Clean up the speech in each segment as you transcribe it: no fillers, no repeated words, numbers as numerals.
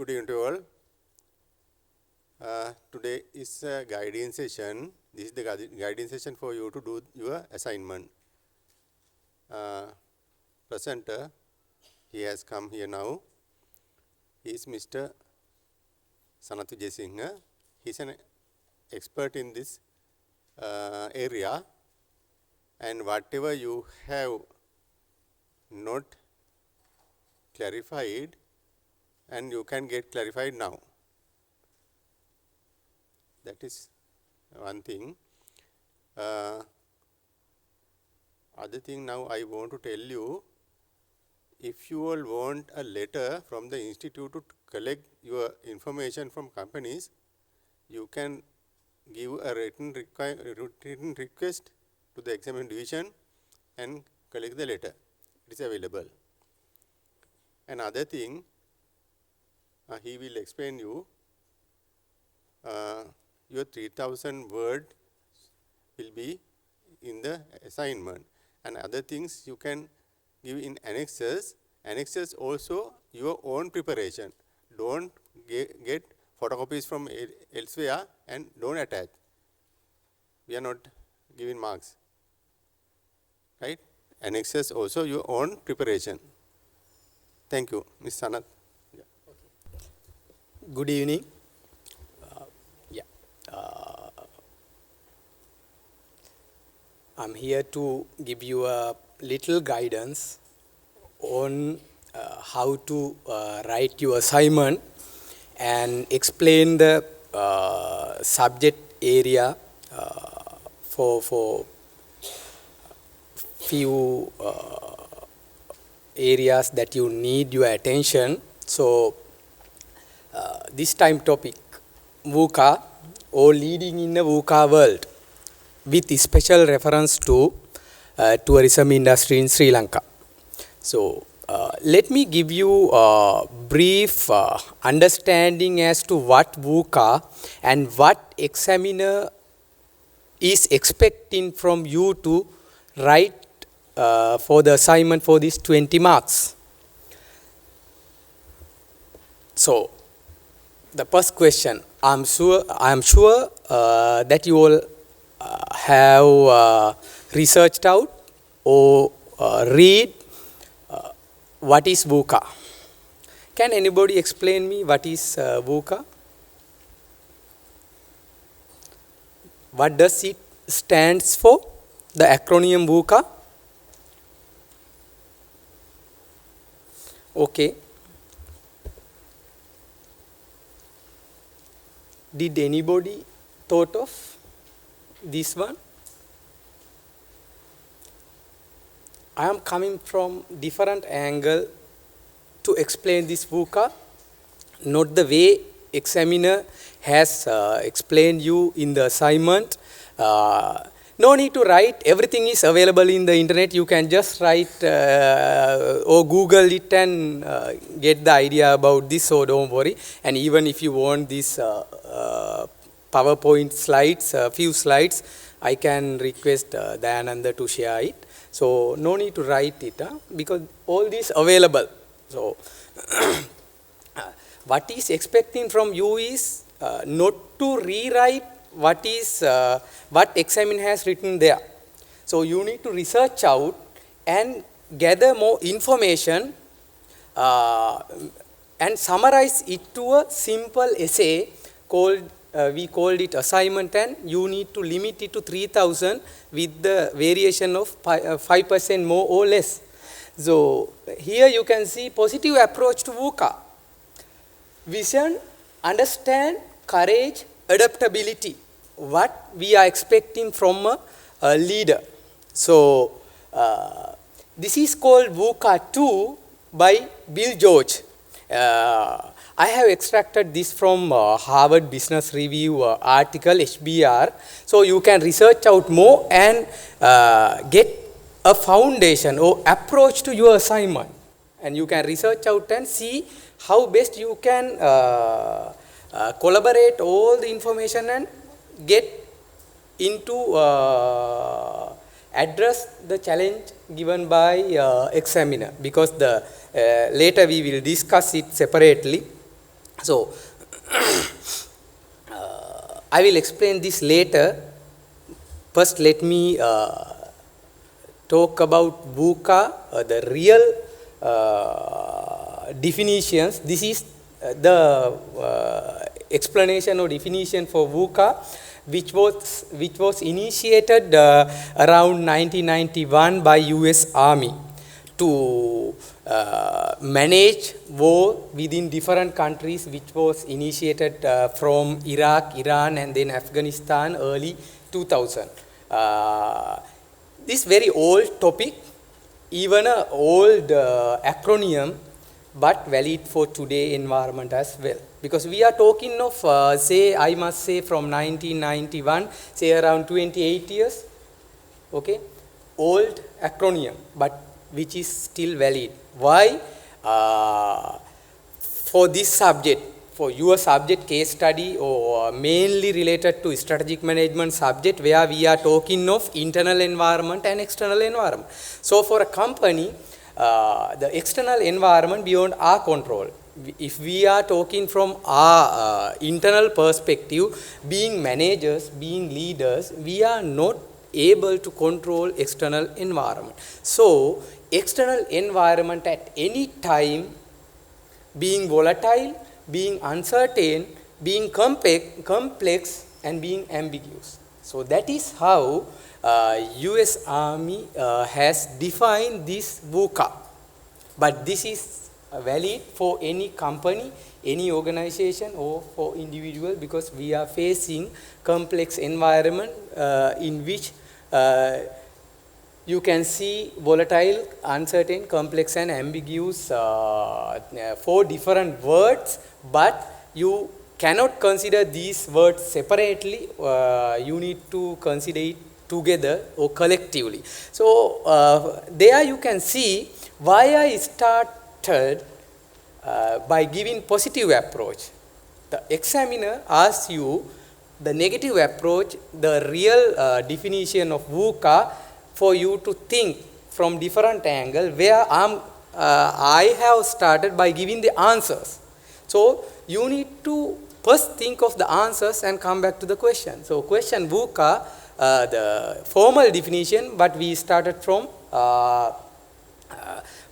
Good evening to all. Today is a guiding session. This is the guiding session for you to do your assignment. Presenter, he has come here now. He is Mr. Sanathu Jesingha. He is an expert in this area, and whatever you have not clarified, and you can get clarified now. That is one thing. Other thing now I want to tell you, if you all want a letter from the institute to collect your information from companies, you can give a written request to the examination division and collect the letter. It is available. Another thing, he will explain you, your 3000 word will be in the assignment, and other things you can give in annexes. Annexes also your own preparation. Don't get photocopies from elsewhere and don't attach. We are not giving marks, right? Annexes also your own preparation. Thank you, Ms. Sanath. Yeah. Okay. Good evening. I'm here to give you a little guidance on how to write your assignment and explain the subject area for few areas that you need your attention. So this time topic, VUCA, or leading in the VUCA world, with special reference to tourism industry in Sri Lanka. So let me give you a brief understanding as to what VUCA and what examiner is expecting from you to write for the assignment for this 20 marks. So the first question, I'm sure that you all have researched out or read what is VUCA. Can anybody explain me what is VUCA? What does it stands for? The acronym VUCA. Okay. Did anybody thought of this one? I am coming from different angle to explain this VUCA, not the way examiner has explained you in the assignment. No need to write, everything is available in the internet. You can just write or Google it and get the idea about this, so don't worry. And even if you want this PowerPoint slides, few slides, I can request Dayananda to share it. So no need to write it because all this available. So what is expecting from you is not to rewrite what examiner has written there. So you need to research out and gather more information and summarize it to a simple essay called, we called it assignment, and you need to limit it to 3000 with the variation of 5% more or less. So here you can see positive approach to VUCA. Vision, understand, courage, adaptability. What we are expecting from a leader. So this is called VUCA 2 by Bill George. I have extracted this from Harvard Business Review article, HBR. So you can research out more and get a foundation or approach to your assignment. And you can research out and see how best you can collaborate all the information and get into address the challenge given by examiner, because the later we will discuss it separately So, I will explain this later. First, let me talk about VUCA, the real definitions. This is the explanation or definition for VUCA, which was initiated around 1991 by US Army to manage war within different countries, which was initiated from Iraq, Iran, and then Afghanistan early 2000. This very old topic, even an old acronym, but valid for today environment as well. Because we are talking of, I must say from 1991, say around 28 years, okay, old acronym, but which is still valid. Why? For this subject, for your subject case study or mainly related to strategic management subject, where we are talking of internal environment and external environment. So for a company, the external environment beyond our control. If we are talking from our internal perspective, being managers, being leaders, we are not able to control external environment. So external environment at any time being volatile, being uncertain, being complex and being ambiguous. So that is how US Army has defined this VUCA. But this is valid for any company, any organization or for individual, because we are facing complex environment in which you can see volatile, uncertain, complex and ambiguous, 4 different words, but you cannot consider these words separately. You need to consider it together or collectively. So there you can see why I started by giving positive approach. The examiner asks you the negative approach, the real definition of VUCA, for you to think from different angle, where I have started by giving the answers. So you need to first think of the answers and come back to the question. So question VUCA, the formal definition, but we started from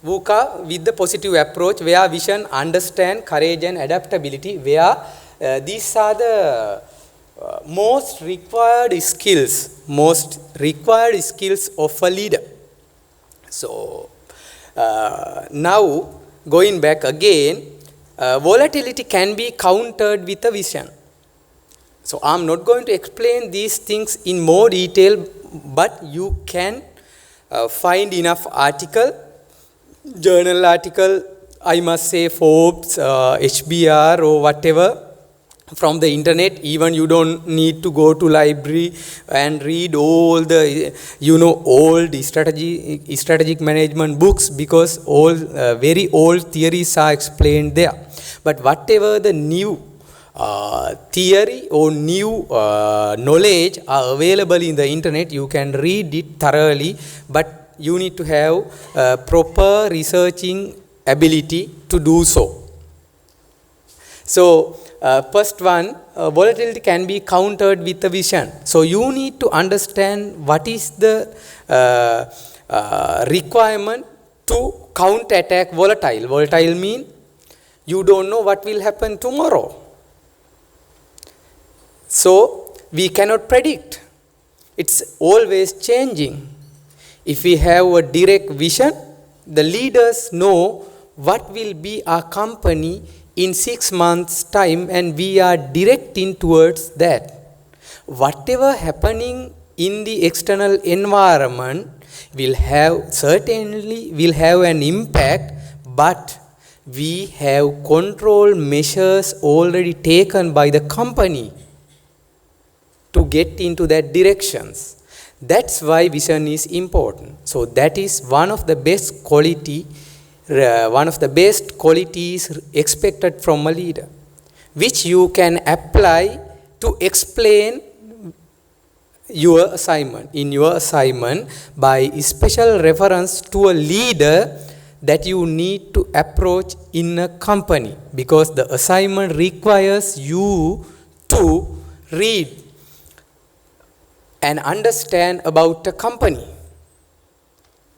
VUCA with the positive approach, where vision, understand, courage and adaptability, where these are the most required skills of a leader. So now going back again, volatility can be countered with a vision. So I am not going to explain these things in more detail, but you can find enough article, journal article, I must say Forbes, HBR or whatever, from the internet. Even you don't need to go to library and read all the old strategic management books, because all very old theories are explained there. But whatever the new theory or new knowledge are available in the internet, you can read it thoroughly, but you need to have proper researching ability to do so. So first one, volatility can be countered with a vision. So you need to understand what is the requirement to counter-attack volatile. Volatile means you don't know what will happen tomorrow. So we cannot predict. It's always changing. If we have a direct vision, the leaders know what will be our company in 6 months' time, and we are directing towards that. Whatever happening in the external environment will certainly have an impact, but we have control measures already taken by the company to get into that directions. That's why vision is important. So that is one of the best qualities expected from a leader, which you can apply to explain your assignment. In your assignment, by special reference to a leader, that you need to approach in a company, because the assignment requires you to read and understand about the company.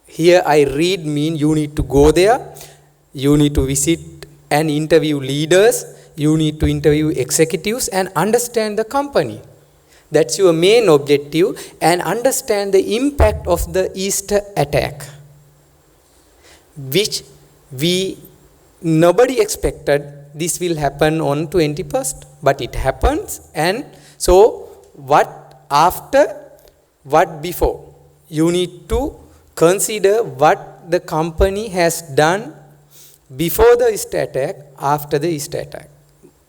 Here I read mean you need to go there, you need to visit and interview leaders, you need to interview executives and understand the company. That's your main objective, and understand the impact of the Easter attack, which nobody expected this will happen on 21st, but it happens. And so what after, what before, you need to consider what the company has done before the Easter attack, after the Easter attack.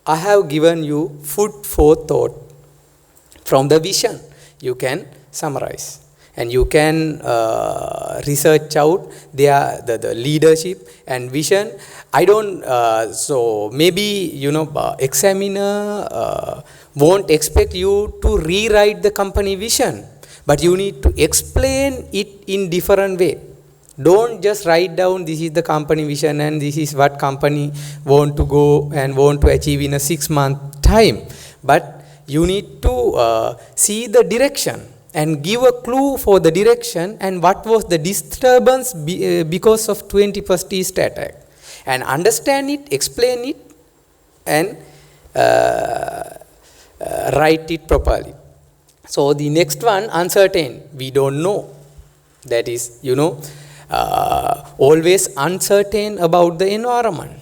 I have given you food for thought from the vision. You can summarize and you can research out the leadership and vision. I don't, so maybe, examiner won't expect you to rewrite the company vision, but you need to explain it in different way. Don't just write down this is the company vision and this is what company want to go and want to achieve in a 6-month time. But you need to see the direction and give a clue for the direction and what was the disturbance because of 21st Easter attack. And understand it, explain it, and write it properly. So the next one, uncertain. We don't know. That is, always uncertain about the environment.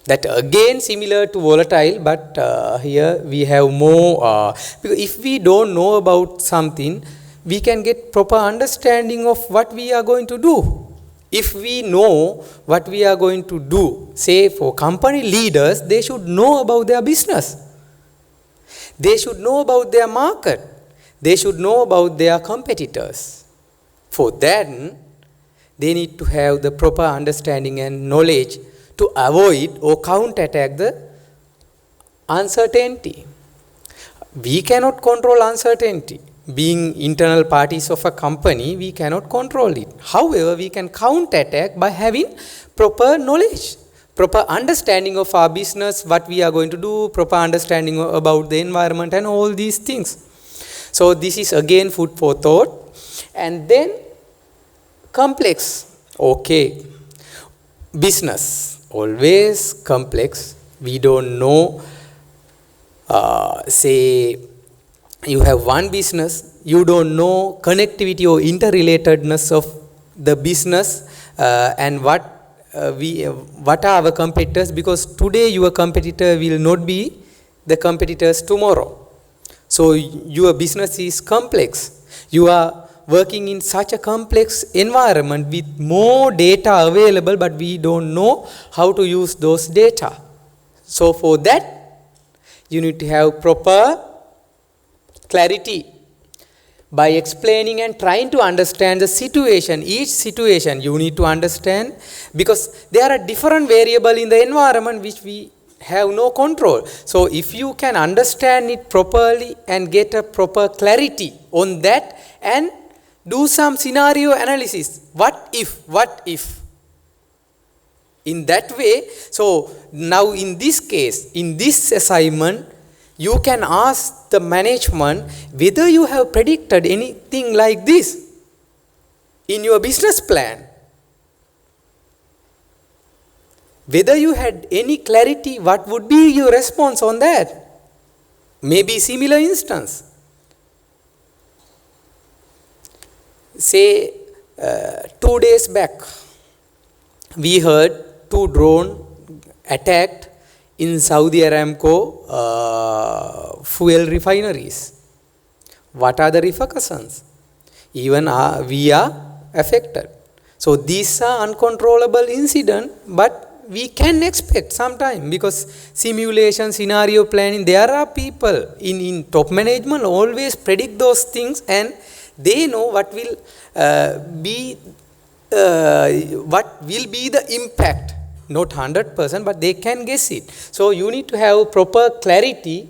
That again similar to volatile, but here we have more, because if we don't know about something, we can get proper understanding of what we are going to do. If we know what we are going to do, say for company leaders, they should know about their business. They should know about their market. They should know about their competitors. For that, they need to have the proper understanding and knowledge to avoid or counterattack the uncertainty. We cannot control uncertainty. Being internal parties of a company, we cannot control it. However, we can counterattack by having proper knowledge, proper understanding of our business, what we are going to do, proper understanding about the environment and all these things. So this is again food for thought. And then complex. Okay. Business. Always complex. We don't know. Say you have one business, you don't know connectivity or interrelatedness of the business and what are our competitors, because today your competitor will not be the competitors tomorrow. So your business is complex. You are working in such a complex environment with more data available, but we don't know how to use those data. So for that, you need to have proper clarity by explaining and trying to understand the situation. Each situation you need to understand, because there are different variables in the environment which we have no control. So if you can understand it properly and get a proper clarity on that and do some scenario analysis. What if? In that way, so now in this case, in this assignment, you can ask the management whether you have predicted anything like this in your business plan. Whether you had any clarity, what would be your response on that? Maybe similar instance. Say 2 days back, we heard 2 drones attacked in Saudi Aramco fuel refineries. What are the repercussions? Even we are affected. So these are uncontrollable incidents, but we can expect sometime, because simulation, scenario planning, there are people in top management always predict those things, and they know what will be the impact. Not 100%, but they can guess it. So you need to have proper clarity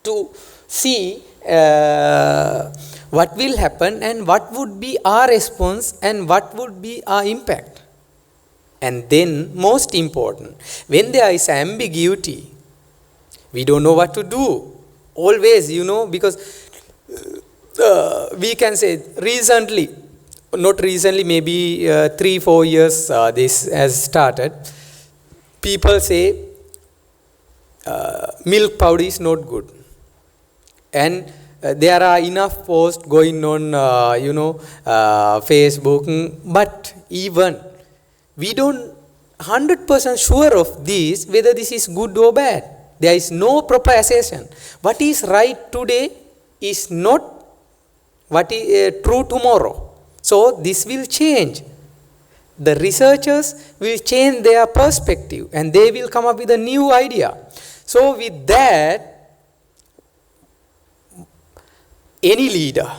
to see what will happen and what would be our response and what would be our impact. And then, most important, when there is ambiguity, we don't know what to do. Always, because we can say recently, not recently, maybe 3-4 years this has started, people say milk powder is not good. And there are enough posts going on, Facebook, but even we don't 100% sure of this, whether this is good or bad. There is no proper assessment. What is right today is not what is true tomorrow. So this will change. The researchers will change their perspective and they will come up with a new idea. So with that, any leader,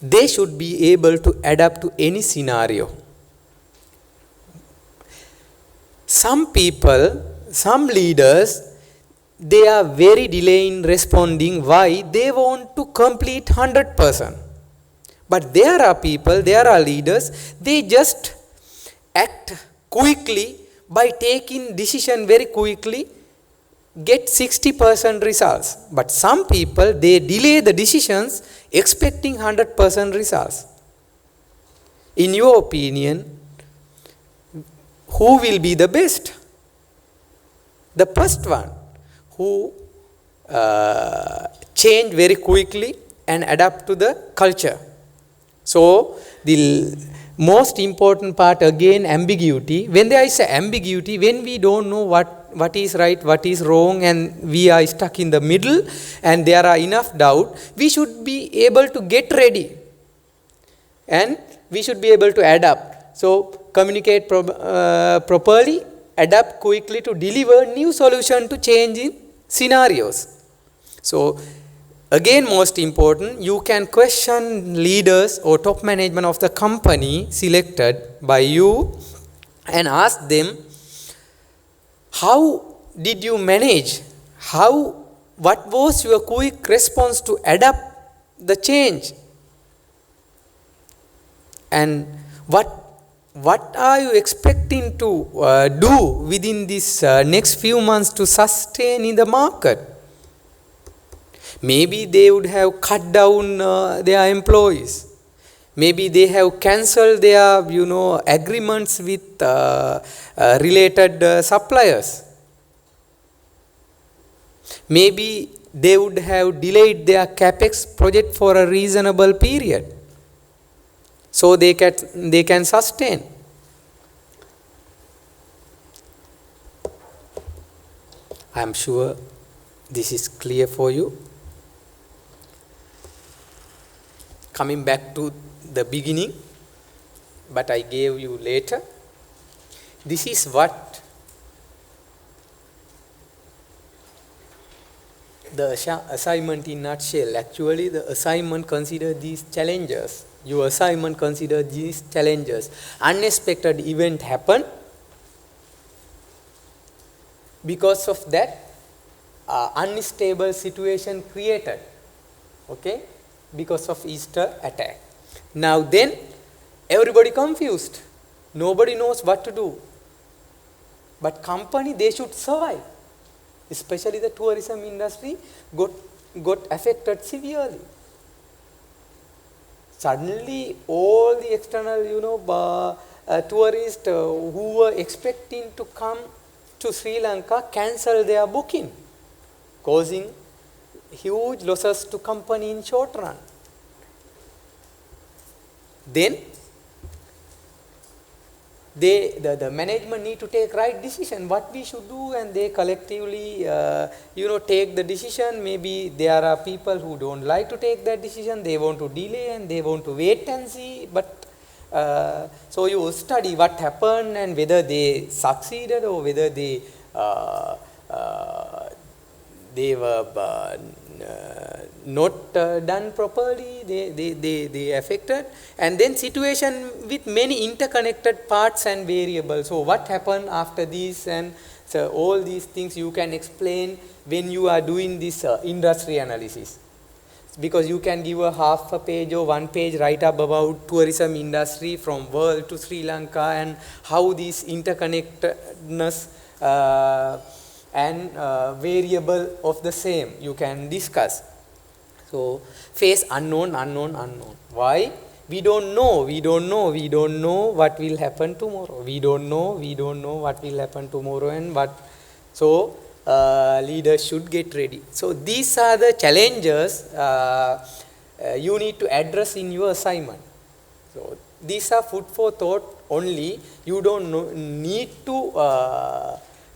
they should be able to adapt to any scenario. Some people, some leaders, they are very delayed in responding. Why? They want to complete 100%. But there are people, there are leaders, they just act quickly by taking decision very quickly, get 60% results. But some people, they delay the decisions expecting 100% results. In your opinion, who will be the best? The first one, who change very quickly and adapt to the culture. So the most important part again, ambiguity. When there is ambiguity, when we don't know what is right, what is wrong, and we are stuck in the middle and there are enough doubt, we should be able to get ready and we should be able to adapt. So communicate properly, adapt quickly to deliver new solution to changing scenarios. So again, most important, you can question leaders or top management of the company selected by you and ask them, how did you manage? What was your quick response to adapt the change? And what are you expecting to do within this next few months to sustain in the market? Maybe they would have cut down their employees. Maybe they have cancelled their, agreements with related suppliers. Maybe they would have delayed their capex project for a reasonable period, so they can sustain. I am sure this is clear for you. Coming back to the beginning, but I gave you later. This is what the assignment in nutshell. Actually, the assignment consider these challenges. Your assignment consider these challenges. Unexpected event happened. Because of that, unstable situation created. Okay? Because of Easter attack. Now then, everybody confused. Nobody knows what to do. But company, they should survive. Especially the tourism industry got affected severely. Suddenly, all the external, tourists who were expecting to come to Sri Lanka cancel their booking, causing huge losses to company in short run. Then the management need to take right decision what we should do, and they collectively take the decision. Maybe there are people who don't like to take that decision, they want to delay and they want to wait and see. But so you study what happened and whether they succeeded or whether they were not done properly, they affected. And then situation with many interconnected parts and variables. So what happened after this, and so all these things you can explain when you are doing this industry analysis. because you can give a half a page or 1 page write up about tourism industry from world to Sri Lanka and how this interconnectedness and variable of the same you can discuss. So face unknown. Why? We don't know what will happen tomorrow. We don't know what will happen tomorrow and what. So leaders should get ready. So these are the challenges you need to address in your assignment. So these are food for thought only. You don't need to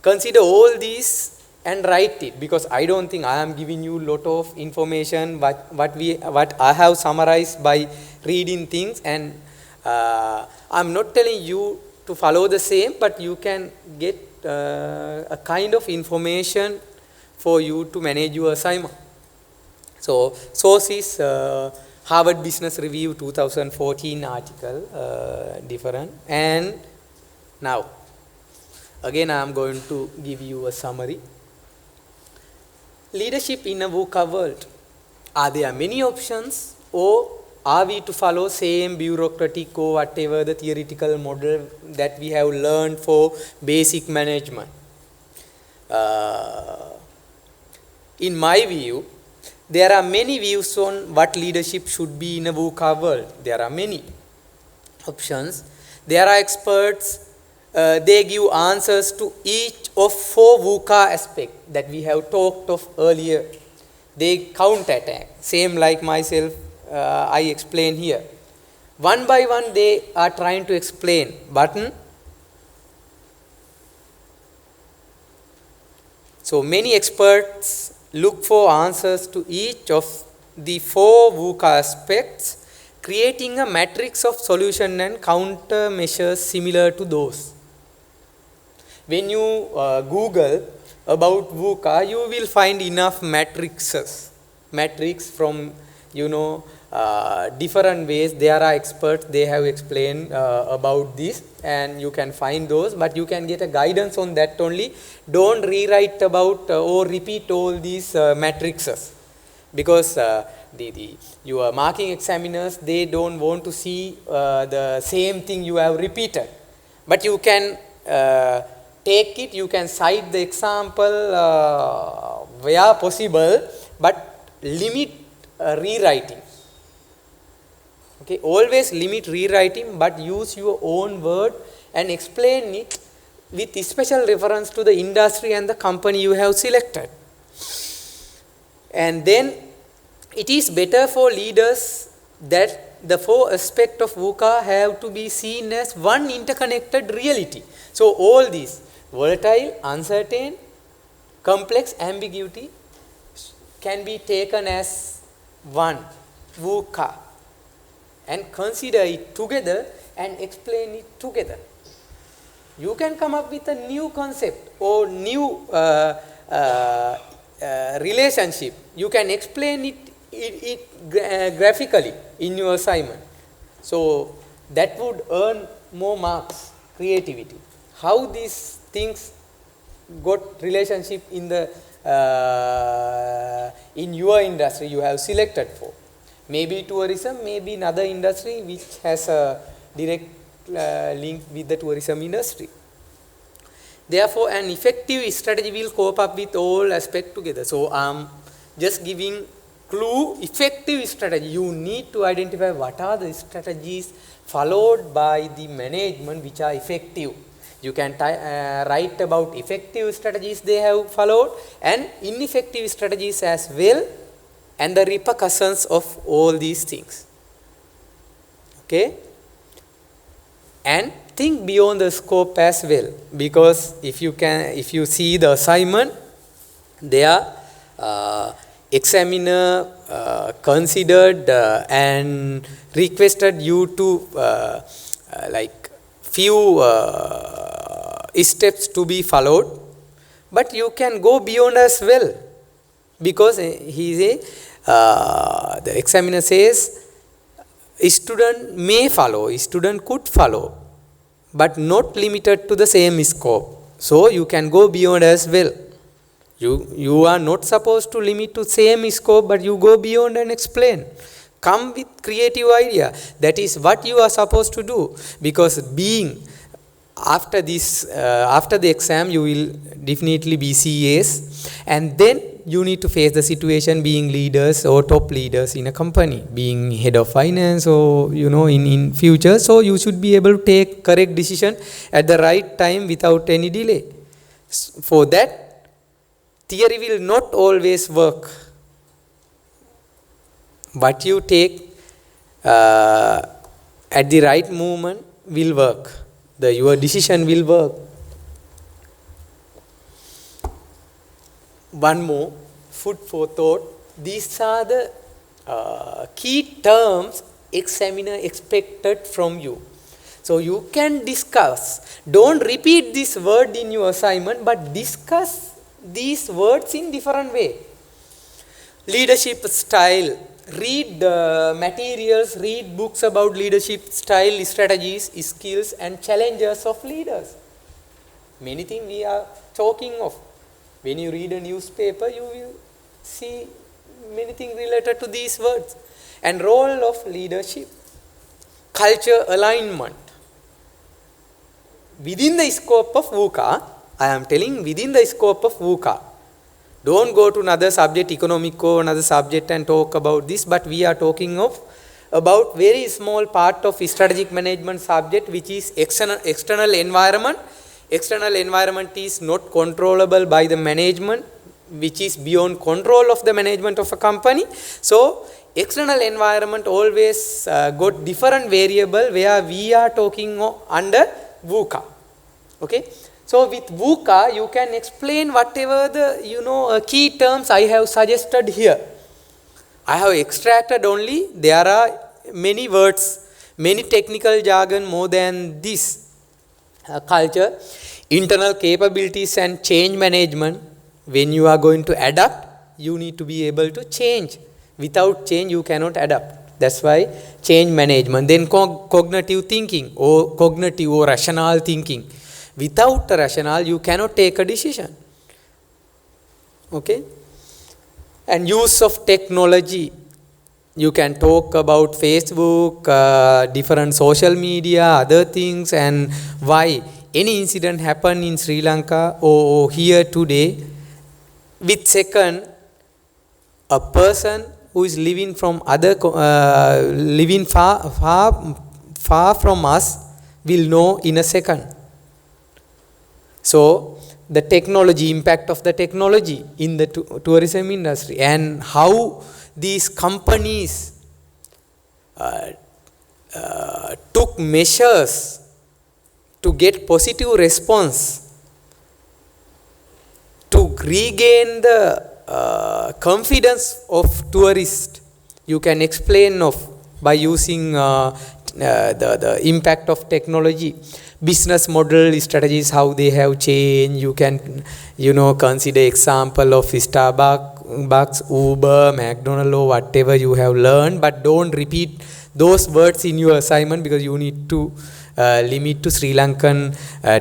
consider all these and write it, because I don't think I am giving you lot of information what I have summarized by reading things, and I'm not telling you to follow the same, but you can get a kind of information for you to manage your assignment. So source is Harvard Business Review 2014 article, different. And now again I am going to give you a summary. Leadership in a VUCA world. Are there many options, or are we to follow same bureaucratic or whatever the theoretical model that we have learned for basic management? In my view, there are many views on what leadership should be in a VUCA world. There are many options. There are experts. They give answers to each of 4 VUCA aspects that we have talked of earlier. They counterattack, same like myself, I explain here. One by one they are trying to explain. Button. So many experts look for answers to each of the 4 VUCA aspects, creating a matrix of solution and countermeasures similar to those. When you Google about VUCA, you will find enough matrices from different ways. There are experts, they have explained about this, and you can find those, but you can get a guidance on that only. Don't rewrite about or repeat all these matrices, because your marking examiners, they don't want to see the same thing you have repeated. But you can take it, you can cite the example where possible, but limit rewriting. Okay, always limit rewriting, but use your own word and explain it with special reference to the industry and the company you have selected. And then it is better for leaders that the 4 aspects of VUCA have to be seen as one interconnected reality. So all these volatile, uncertain, complex, ambiguity can be taken as one VUCA and consider it together and explain it together. You can come up with a new concept or new relationship. You can explain it graphically in your assignment. So that would earn more marks, creativity. How these things got relationship in your industry you have selected for. Maybe tourism, maybe another industry which has a direct link with the tourism industry. Therefore, an effective strategy will cope up with all aspects together. So I'm just giving clue, effective strategy. You need to identify what are the strategies followed by the management which are effective. You can write about effective strategies they have followed and ineffective strategies as well, and the repercussions of all these things. Okay? And think beyond the scope as well, because if you see the assignment, there examiner considered and requested you to like few steps to be followed, but you can go beyond as well, because the examiner says a student may follow, a student could follow, but not limited to the same scope. So you can go beyond as well. You are not supposed to limit to same scope, but you go beyond and explain. Come with creative idea. That is what you are supposed to do. Because being after this, after the exam, you will definitely be CAs, and then you need to face the situation being leaders or top leaders in a company, being head of finance or in future. So you should be able to take correct decision at the right time without any delay. For that, theory will not always work. What you take at the right moment will work. Your decision will work. One more, food for thought. These are the key terms examiner expected from you. So you can discuss. Don't repeat this word in your assignment, but discuss these words in different way. Leadership style. Read materials, read books about leadership style, strategies, skills and challenges of leaders. Many things we are talking of. When you read a newspaper, you will see many things related to these words. And role of leadership. Culture alignment. Within the scope of VUCA, I am telling within the scope of VUCA. Don't go to another subject, economic or another subject and talk about this, but we are talking about very small part of strategic management subject, which is external environment. External environment is not controllable by the management, which is beyond control of the management of a company. So external environment always got different variable where we are talking under VUCA. Okay. So with VUCA, you can explain whatever the key terms I have suggested here. I have extracted only. There are many words, many technical jargon more than this. Culture, internal capabilities and change management. When you are going to adapt, you need to be able to change. Without change, you cannot adapt. That's why change management. Then cognitive thinking or cognitive or rational thinking. Without a rationale, you cannot take a decision. Okay? And use of technology. You can talk about Facebook, different social media, other things, and why any incident happened in Sri Lanka or here today. With second, a person who is living from living far from us will know in a second. So, the technology, impact of the technology in the tourism industry and how these companies took measures to get positive response to regain the confidence of tourists. You can explain by using the impact of technology. Business model strategies, how they have changed. You can, consider example of Starbucks, Uber, McDonald's or whatever you have learned, but don't repeat those words in your assignment because you need to limit to Sri Lankan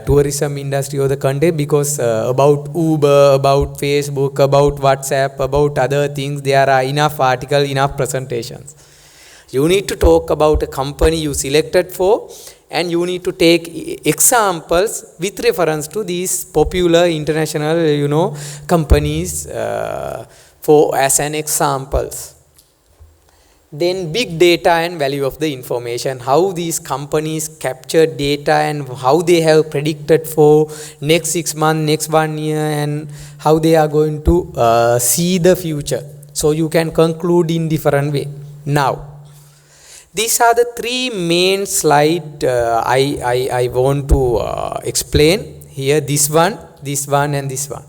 tourism industry or the country, because about Uber, about Facebook, about WhatsApp, about other things, there are enough articles, enough presentations. You need to talk about a company you selected for, and you need to take examples with reference to these popular international, companies for as an examples. Then big data and value of the information. How these companies capture data and how they have predicted for next 6 months, next 1 year, and how they are going to see the future. So you can conclude in different way. Now, these are the 3 main slides I want to explain here. This one, and this one.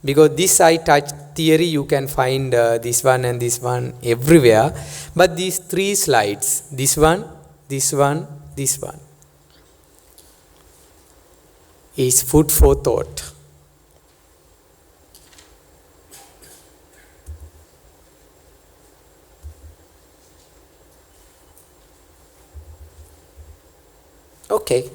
Because this I touch theory, you can find this one and this one everywhere. But these 3 slides, this one, this one, this one, is food for thought. Okay,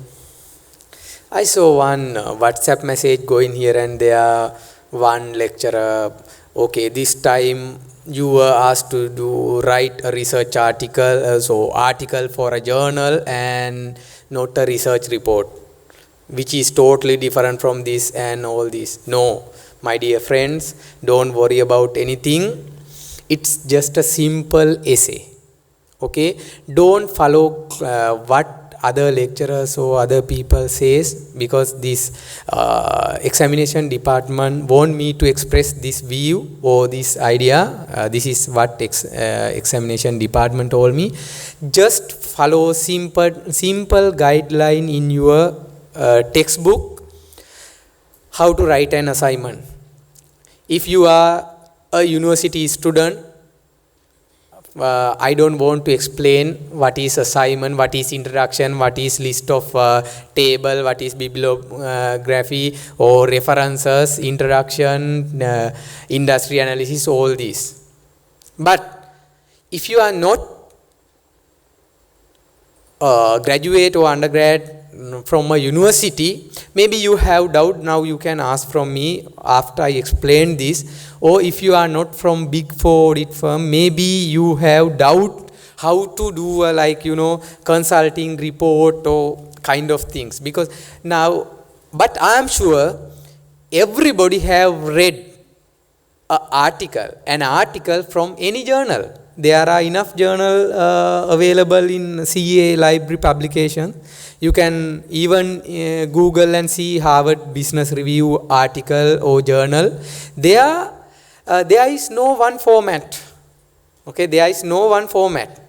I saw one WhatsApp message going here and there. one lecturer, okay, this time you were asked to write a research article, so article for a journal and not a research report, which is totally different from this and all this. No, my dear friends, don't worry about anything. It's just a simple essay. Okay, don't follow what other lecturers or other people says, because this examination department want me to express this view or this idea. This is what examination department told me. Just follow simple guideline in your textbook how to write an assignment. If you are a university student, I don't want to explain what is assignment, what is introduction, what is list of table, what is bibliography or references, introduction, industry analysis, all this. But if you are not graduate or undergrad from a university, maybe you have doubt. Now you can ask from me after I explain this. Or if you are not from big four audit firm, maybe you have doubt how to do a consulting report or kind of things. Because now, but I am sure everybody have read an article from any journal. There are enough journal available in CA library publication. You can even Google and see Harvard Business Review article or journal. There is no one format. Okay, there is no one format.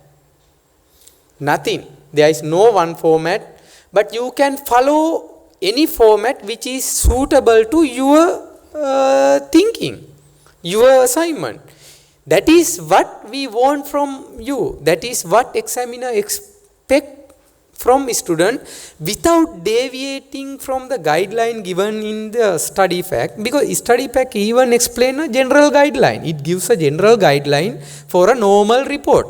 Nothing. There is no one format. But you can follow any format which is suitable to your thinking, your assignment. That is what we want from you. That is what examiner expect from a student, without deviating from the guideline given in the study pack. Because study pack even explain a general guideline. It gives a general guideline for a normal report.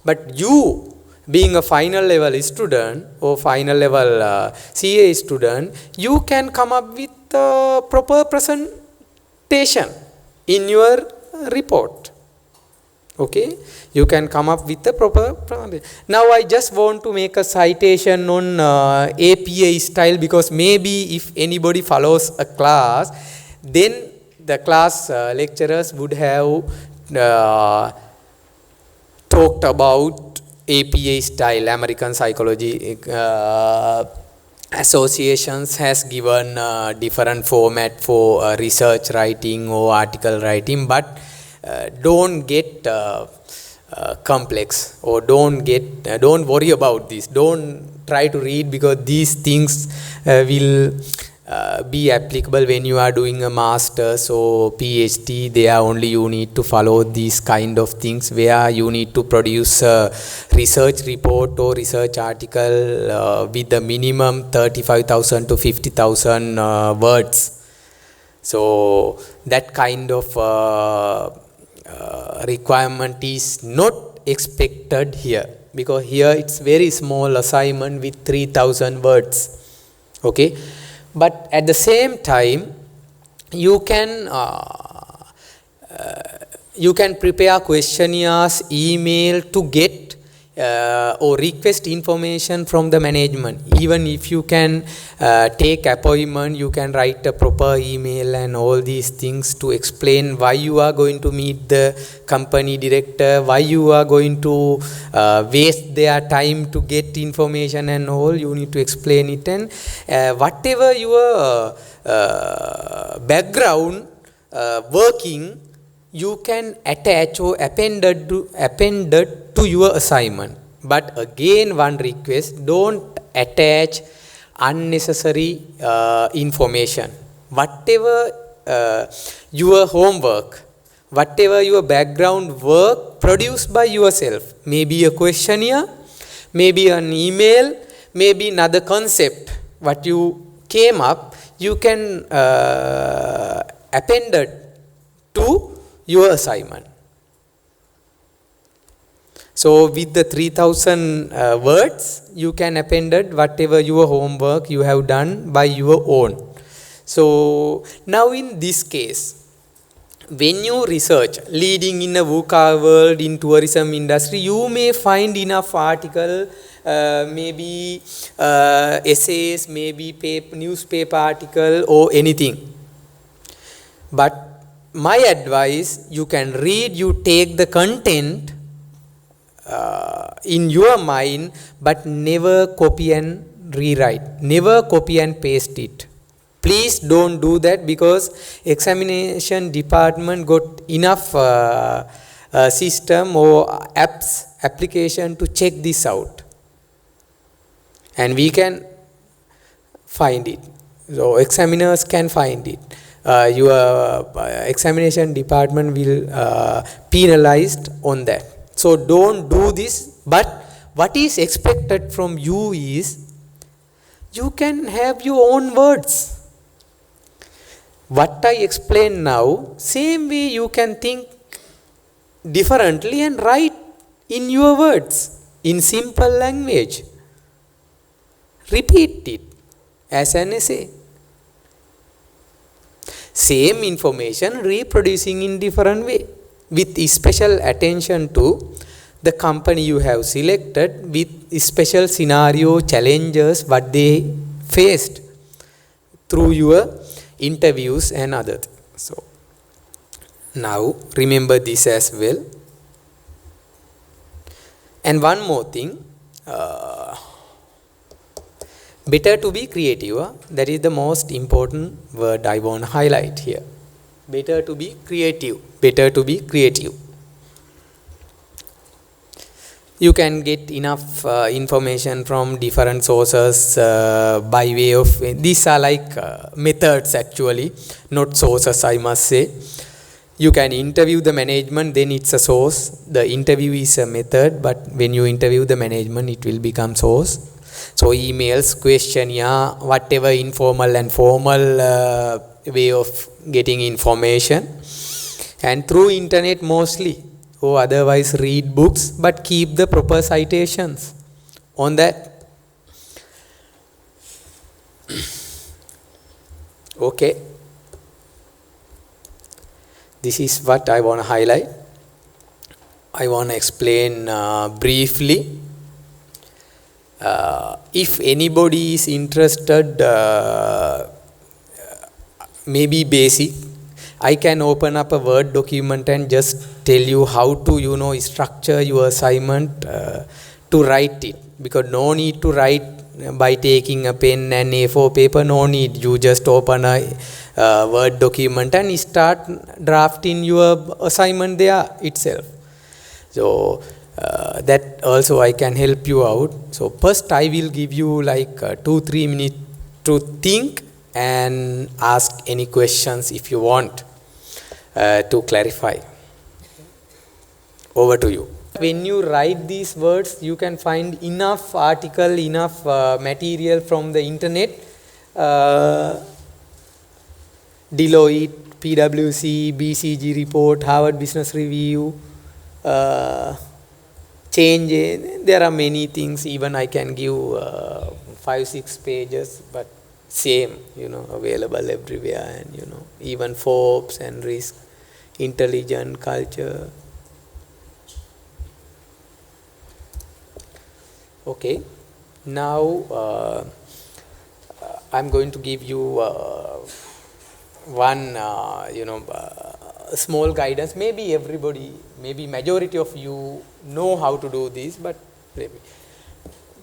But you, being a final level student or final level CA student, you can come up with a proper presentation in your report. Okay, you can come up with a proper. Now I just want to make a citation on APA style, because maybe if anybody follows a class, then the class lecturers would have talked about APA style. American Psychology Associations has given different format for research writing or article writing, but don't get complex, or don't worry about this. Don't try to read, because these things will be applicable when you are doing a master's or PhD. There only you need to follow these kind of things, where you need to produce a research report or research article with the minimum 35,000 to 50,000 words. So that kind of requirement is not expected here, because here it's very small assignment with 3,000 words. Okay, but at the same time you can prepare questionnaires, email to get or request information from the management. Even if you can take appointment, you can write a proper email and all these things to explain why you are going to meet the company director, why you are going to waste their time to get information and all. You need to explain it, and whatever your background working, you can attach or appended to your assignment. But again, one request: don't attach unnecessary information. Whatever your homework, whatever your background work, produce by yourself. Maybe a questionnaire, maybe an email, maybe another concept what you came up, you can append it to your assignment. So with the 3,000 words, you can append it whatever your homework you have done by your own. So now in this case, when you research leading in a VUCA world in tourism industry, you may find enough article, maybe essays, maybe newspaper article or anything. But my advice, you can read, you take the content in your mind, but never copy and rewrite, never copy and paste it. Please don't do that, because examination department got enough system or apps, application to check this out, and we can find it. So examiners can find it. Your examination department will penalized on that. So don't do this. But what is expected from you is you can have your own words. What I explain now, same way you can think differently and write in your words, in simple language. Repeat it as an essay. Same information reproducing in different way, with special attention to the company you have selected, with special scenario, challenges, what they faced through your interviews and other things. So now remember this as well. And one more thing, better to be creative. That is the most important word I want to highlight here. Better to be creative. Better to be creative. You can get enough information from different sources by way of, these are like methods actually, not sources, I must say. You can interview the management, then it's a source. The interview is a method, but when you interview the management, it will become source. So emails, questionnaire, whatever informal and formal way of getting information. And through internet mostly, or otherwise read books, but keep the proper citations on that. Okay. This is what I want to highlight. I want to explain briefly. If anybody is interested, maybe basic, I can open up a Word document and just tell you how to, structure your assignment to write it. Because no need to write by taking a pen and A4 paper, no need. You just open a Word document and start drafting your assignment there itself. So that also I can help you out. So first I will give you like 2-3 minutes to think and ask any questions if you want to clarify. Over to you. When you write these words, you can find enough article, enough material from the internet. Deloitte, PwC, BCG report, Harvard Business Review, Change. There are many things. Even I can give 5-6 pages, but same, available everywhere. And even Forbes and Risk, Intelligent Culture. Okay, now I'm going to give you one, small guidance. Maybe everybody, maybe majority of you know how to do this, but maybe.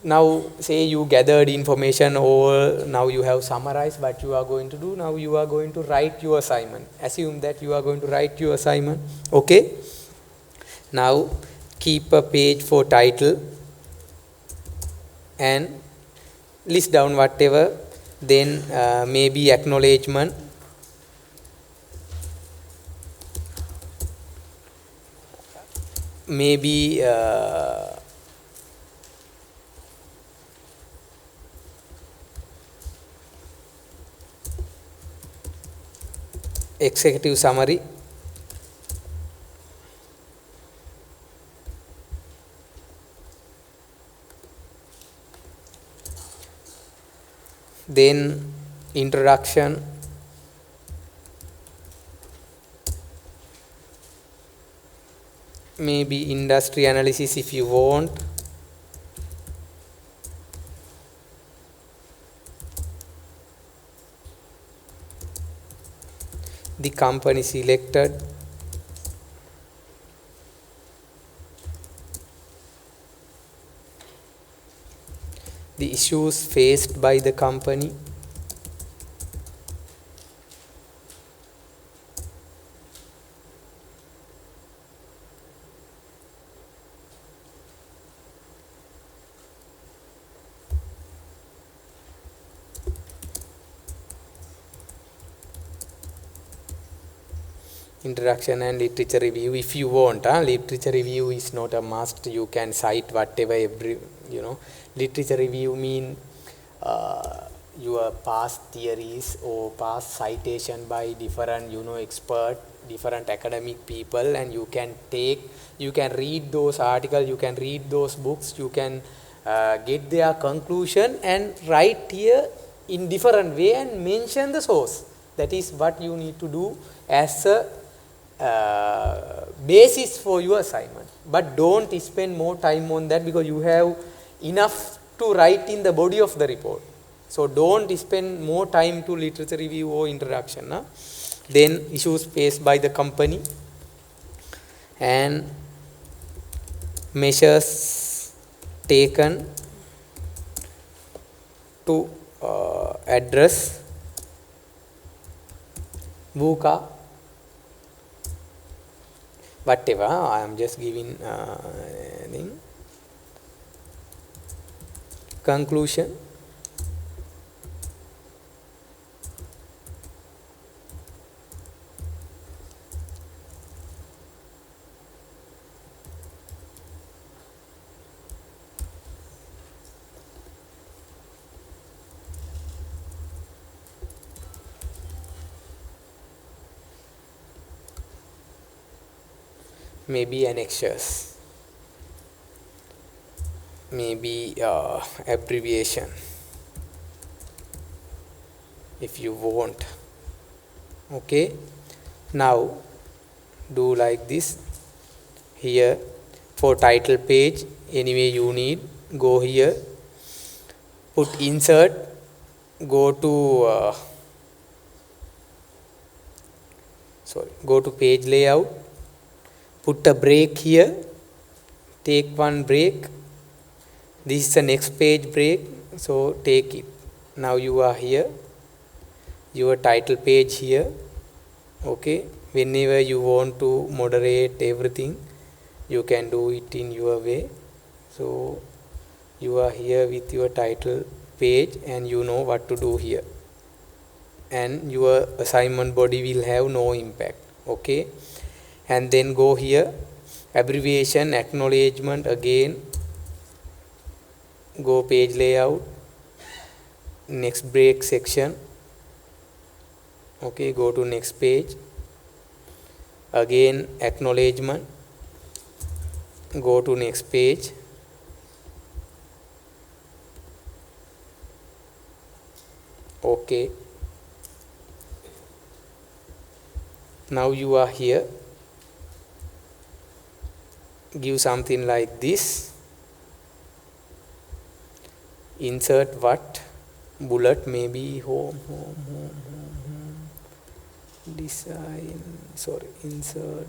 Now, say you gathered information, or now you have summarized what you are going to do. Now you are going to write your assignment. Assume that you are going to write your assignment. Okay. Now keep a page for title and list down whatever. Then maybe acknowledgement. Maybe executive summary. Then introduction, maybe industry analysis if you want. The company selected, the issues faced by the company, introduction and literature review if you want. Literature review is not a must. You can cite whatever literature review mean your past theories or past citation by different expert, different academic people, and you can read those articles, you can read those books, you can get their conclusion and write here in different way and mention the source. That is what you need to do as a basis for your assignment. But don't spend more time on that because you have enough to write in the body of the report. So don't spend more time to literature review or introduction. Then issues faced by the company and measures taken to address VUCA, whatever. I am just giving conclusion. Maybe annexures, maybe abbreviation if you want. Okay, now do like this. Here for title page, anyway you need, go here, put insert, go to go to page layout, put a break here, take one break. This is the next page break, so take it. Now you are here, your title page here. Okay, whenever you want to moderate everything, you can do it in your way. So you are here with your title page and you know what to do here, and your assignment body will have no impact. Okay, and then go here, abbreviation, acknowledgement again, go page layout, next break section. Okay, go to next page, again acknowledgement, go to next page, okay. Now you are here, give something like this, insert what bullet, maybe home, design, insert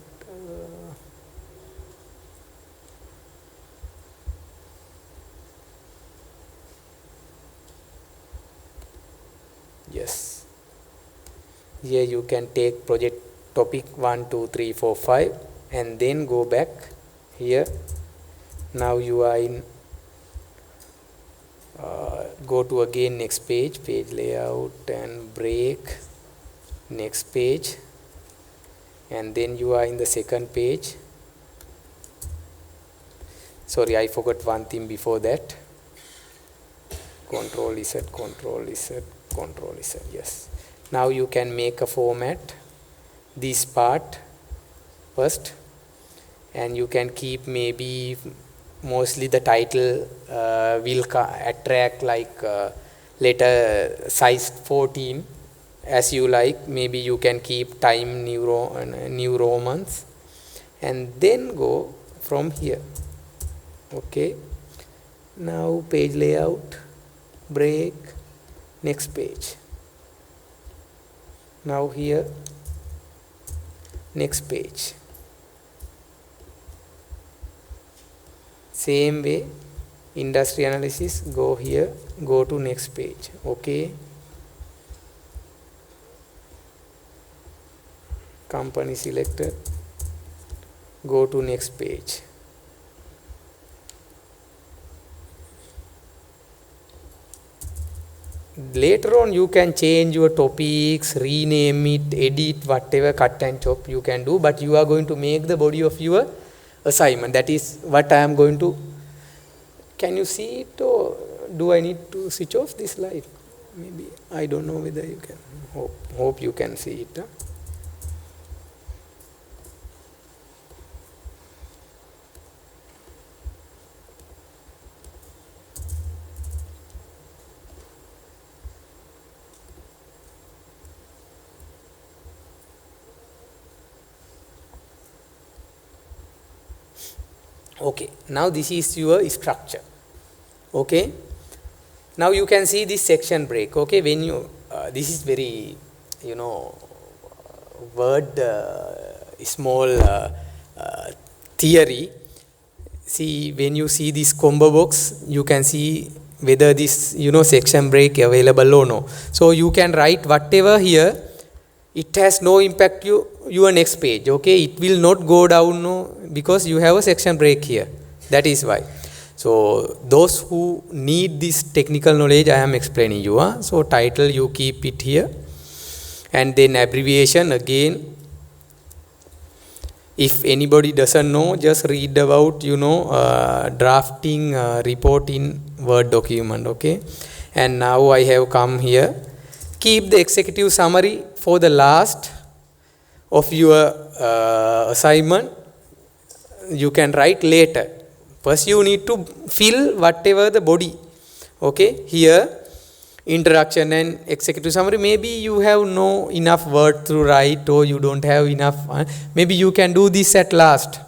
yes. Here you can take project topic 1 2 3 4 5 and then go back here. Now you are in go to again next page, page layout and break, next page, and then you are in the second page. Sorry, I forgot one thing before that. Control Z, Control Z, Control Z, yes. Now you can make a format, this part first, and you can keep maybe mostly the title will attract like letter size 14 as you like. Maybe you can keep time New Romans, and then go from here. Okay. Now page layout, break, next page. Now here, next page. Same way, industry analysis, go here, go to next page. Okay. Company selected, go to next page. Later on you can change your topics, rename it, edit, whatever, cut and chop you can do, but you are going to make the body of your assignment. That is what I am going to. Can you see it, or do I need to switch off this light? Maybe, I don't know whether you can. Hope you can see it. Huh? Okay, now this is your structure. Okay, now you can see this section break. Okay, when you this is very, you know, word small theory. See, when you see this combo box, you can see whether this, you know, section break available or no. So you can write whatever here. It has no impact your next page. Okay, it will not go down, no, because you have a section break here. That is why. So those who need this technical knowledge, I am explaining you. So title you keep it here, and then abbreviation again. If anybody doesn't know, just read about, you know, drafting report in Word document. Okay, and now I have come here. Keep the executive summary for the last of your assignment. You can write later. First you need to fill whatever the body. Okay, here introduction and executive summary. Maybe you have no enough word to write, or you don't have enough. Maybe you can do this at last.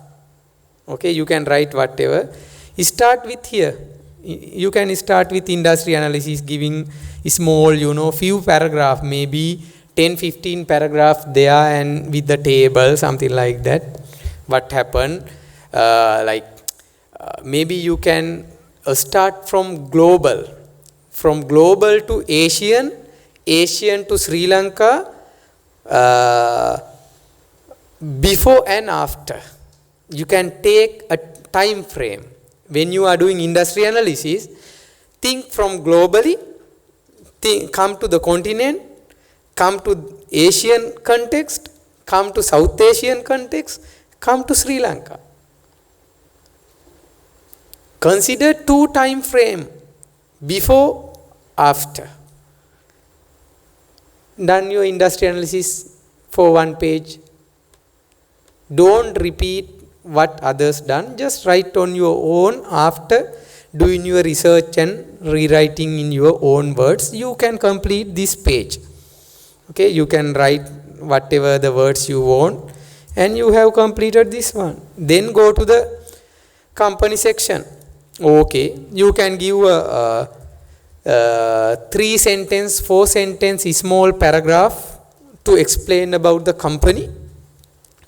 Okay, you can write whatever. Start with here. You can start with industry analysis, giving small, you know, few paragraph, maybe 10-15 paragraph there, and with the table, something like that. What happened? Maybe you can start from global to Asian to Sri Lanka, before and after. You can take a time frame. When you are doing industry analysis, think from globally, come to the continent, come to Asian context, come to South Asian context, come to Sri Lanka. Consider 2 time frame, before, after. Done your industry analysis for 1 page. Don't repeat what others done. Just write on your own after doing your research and rewriting in your own words. You can complete this page. Okay, you can write whatever the words you want, and you have completed this one. Then go to the company section. Okay, you can give a 3 sentence, 4 sentence small paragraph to explain about the company.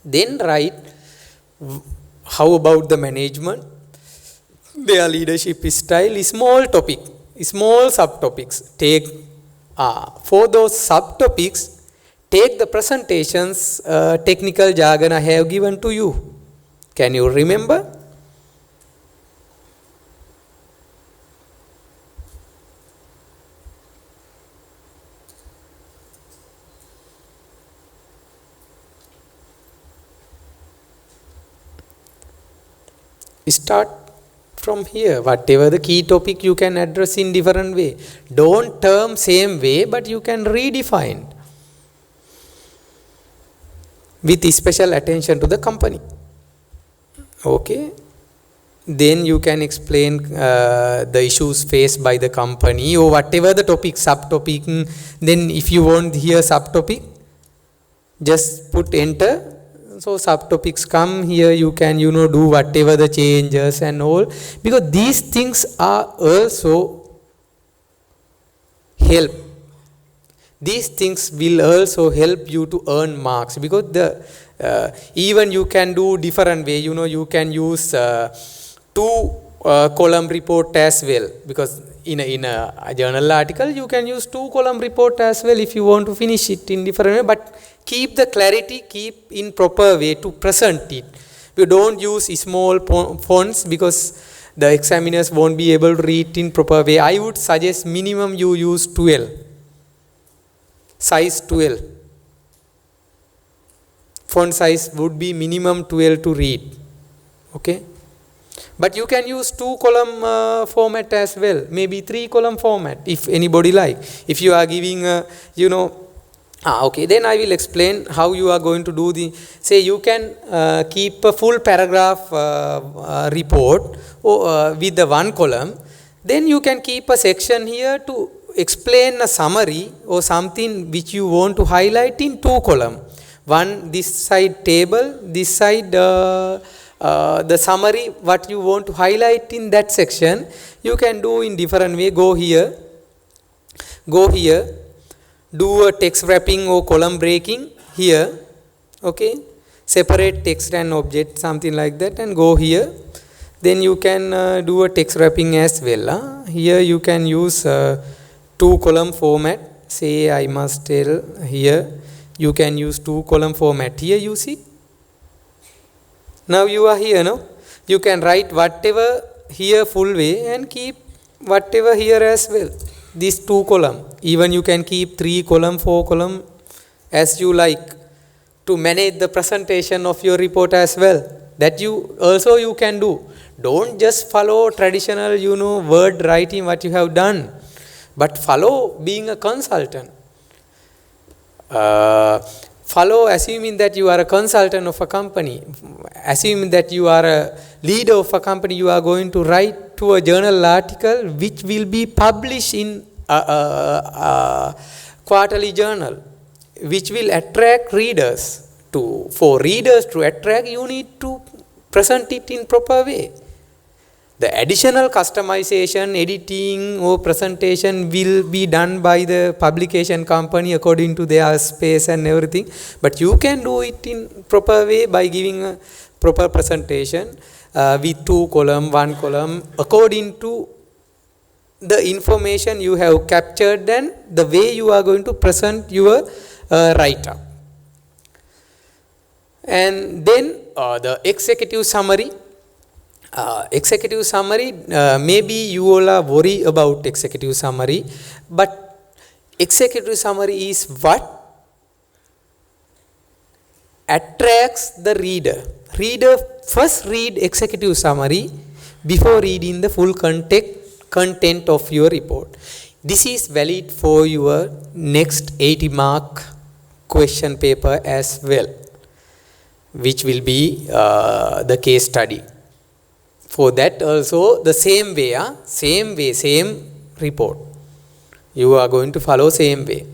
Then write how about the management, their leadership style, small topic, small subtopics. Take for those subtopics, take the presentations, technical jargon I have given to you. Can you remember? Start from here. Whatever the key topic, you can address in different way. Don't term same way, but you can redefine with special attention to the company. Okay. Then you can explain the issues faced by the company, or whatever the topic, subtopic. Then if you want here subtopic, just put enter. So subtopics come here, you can, do whatever the changes and all, because these things are also help. These things will also help you to earn marks, because even you can do different way, you can use 2 column report as well, because in a journal article you can use 2 column report as well if you want to finish it in different way, but keep the clarity, keep in proper way to present it. You don't use small fonts, because the examiners won't be able to read in proper way. I would suggest minimum you use 12, size 12. Font size would be minimum 12 to read. Okay. But you can use 2 column format as well, maybe 3 column format if anybody like. If you are giving, okay, then I will explain how you are going to do say you can keep a full paragraph report with the 1 column. Then you can keep a section here to explain a summary or something which you want to highlight in 2 column. One, this side table, this side the summary, what you want to highlight in that section, you can do in different way. Go here, do a text wrapping or column breaking here, okay, separate text and object, something like that, and go here. Then you can do a text wrapping as well. Here you can use 2 column format. Say I must tell here, you can use 2 column format. Here you see. Now you are here, no? You can write whatever here full way and keep whatever here as well. These 2 column. Even you can keep 3 column, 4 column as you like to manage the presentation of your report as well. That you can do. Don't just follow traditional, word writing what you have done, but follow being a consultant. Follow assuming that you are a consultant of a company. Assuming that you are a leader of a company, you are going to write to a journal article which will be published in a quarterly journal, which will attract readers. For readers to attract, you need to present it in proper way. The additional customization, editing or presentation will be done by the publication company according to their space and everything. But you can do it in proper way by giving a proper presentation with 2 column, 1 column, according to the information you have captured and the way you are going to present your write-up. And then the executive summary. Maybe you all are worried about executive summary, but executive summary is what attracts the reader. Reader first read executive summary before reading the full content of your report. This is valid for your next 80 mark question paper as well, which will be the case study. For that also the same way, same report. You are going to follow same way.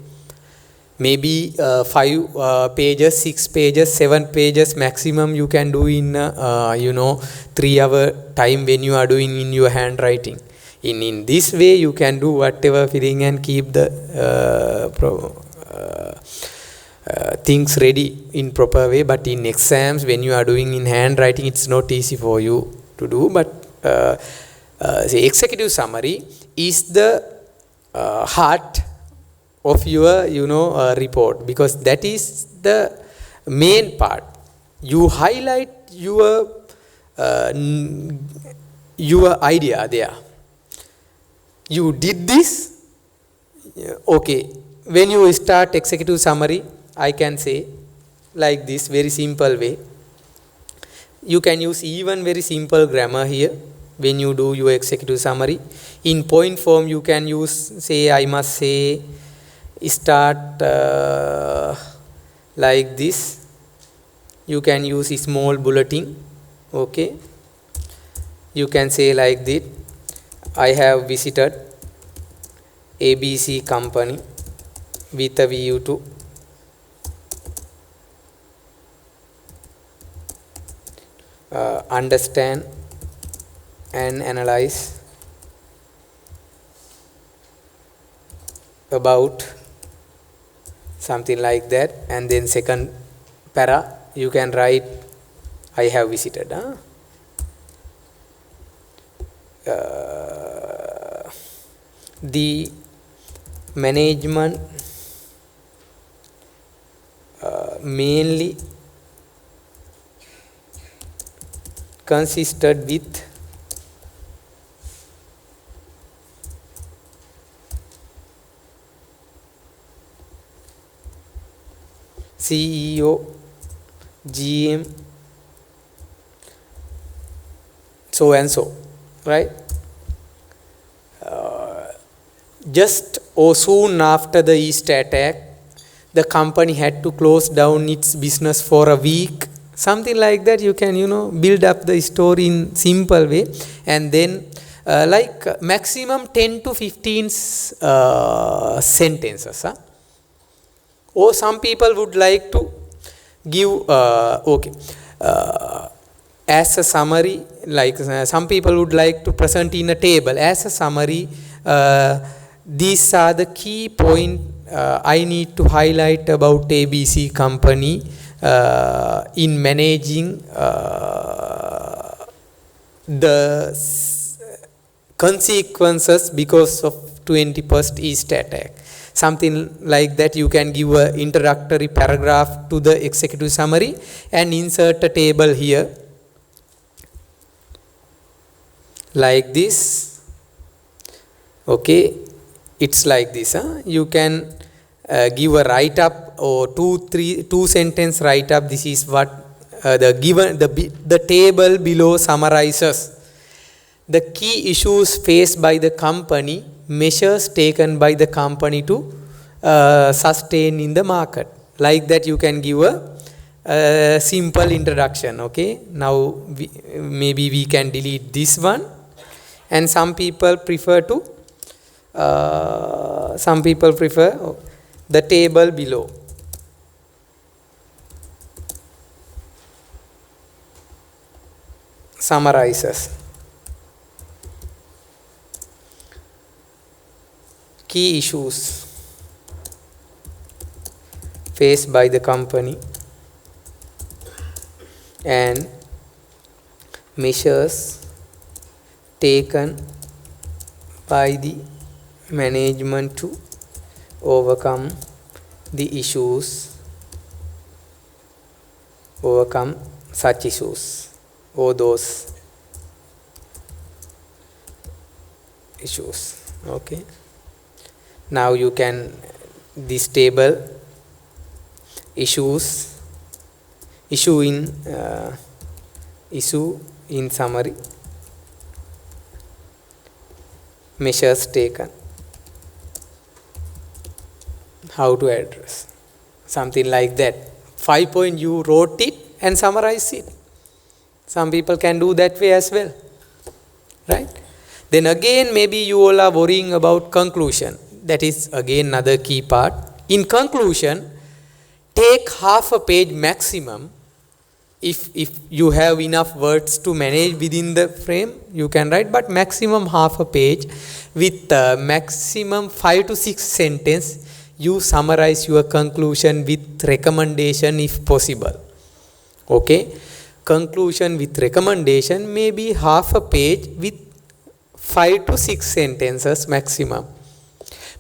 Maybe 5 pages, 6 pages, 7 pages maximum you can do in 3 hour time when you are doing in your handwriting. In this way you can do whatever filling and keep the things ready in proper way. But in exams, when you are doing in handwriting, it's not easy for you to do. But the executive summary is the heart of your report, because that is the main part. You highlight your idea there. You did this, okay. When you start executive summary, I can say like this, very simple way. You can use even very simple grammar here when you do your executive summary. In point form, you can use, say, I must say, start like this. You can use a small bulletin, okay. You can say like this, I have visited ABC company with a view to understand and analyze about something like that, and then second para you can write I have visited. The management mainly consisted with CEO, GM, so and so, right? Just or soon after the East attack, the company had to close down its business for a week. Something like that, you can, build up the story in simple way, and then like maximum 10 to 15 sentences. Or some people would like to give, as a summary, like some people would like to present in a table. As a summary, these are the key points I need to highlight about ABC company in managing the consequences because of 21st East attack. Something like that, you can give an introductory paragraph to the executive summary and insert a table here like this. Okay, it's like this. You can give a write-up or two sentence write-up. This is what the table below summarizes the key issues faced by the company, measures taken by the company to sustain in the market. Like that, you can give a simple introduction. Okay, now maybe we can delete this one, and some people prefer the table below. Summarizes key issues faced by the company and measures taken by the management to overcome such issues or those issues. Okay, now you can, this table issue in summary, measures taken, how to address, something like that. 5 point you wrote it and summarize it. Some people can do that way as well, right? Then again, maybe you all are worrying about conclusion. That is again another key part. In conclusion, take half a page maximum. If you have enough words to manage within the frame, you can write, but maximum half a page with maximum 5 to 6 sentences. You summarize your conclusion with recommendation if possible. Okay, conclusion with recommendation may be half a page with 5 to 6 sentences maximum.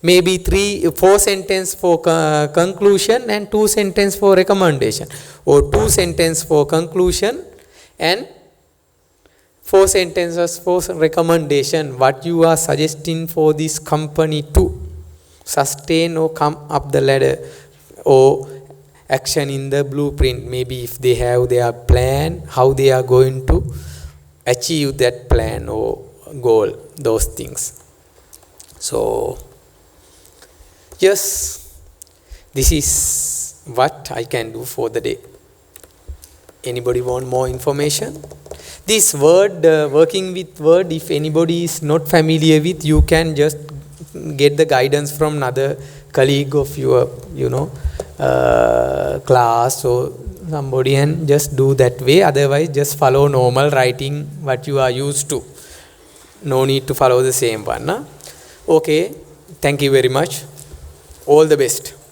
Maybe 4 sentences for conclusion and 2 sentences for recommendation, or 2 sentences for conclusion and 4 sentences for recommendation. What you are suggesting for this company to sustain or come up the ladder, or action in the blueprint. Maybe if they have their plan, how they are going to achieve that plan or goal, those things. So yes, this is what I can do for the day. Anybody want more information? This word, working with word, if anybody is not familiar with, you can just get the guidance from another colleague of your, class or somebody and just do that way. Otherwise, just follow normal writing what you are used to. No need to follow the same one. Okay, thank you very much. All the best.